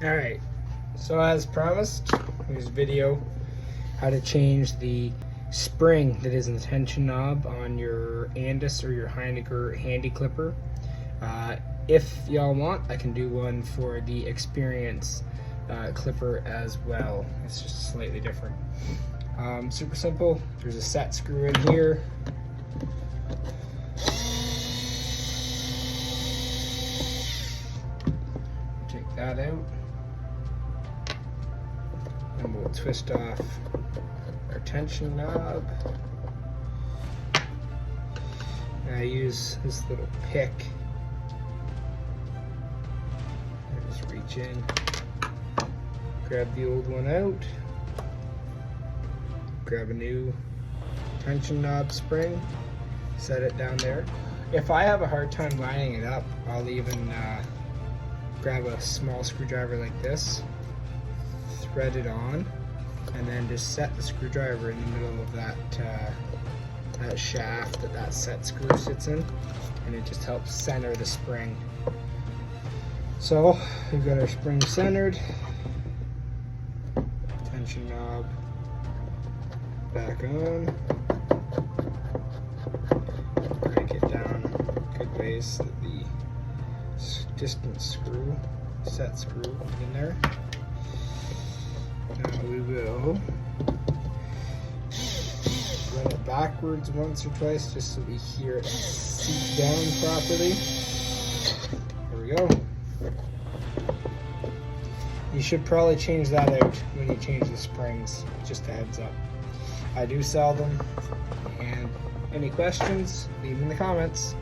Alright, so as promised, here's a video how to change the spring that is in the tension knob on your Andis or your Heiniger handy clipper. If y'all want, I can do one for the Experience clipper as well. It's just slightly different. Super simple. There's a set screw in here. Take that out. And we'll twist off our tension knob. And I use this little pick. I just reach in, grab the old one out, grab a new tension knob spring, set it down there. If I have a hard time lining it up, I'll even grab a small screwdriver like this, thread it on, and then just set the screwdriver in the middle of that shaft that set screw sits in, and it just helps center the spring. So we've got our spring centered, tension knob back on, crank it down good ways so that the distant screw, set screw, is in there. Now we will run it backwards once or twice just so we hear it seat down properly. There we go. You should probably change that out when you change the springs, just a heads up. I do sell them, and any questions, leave them in the comments.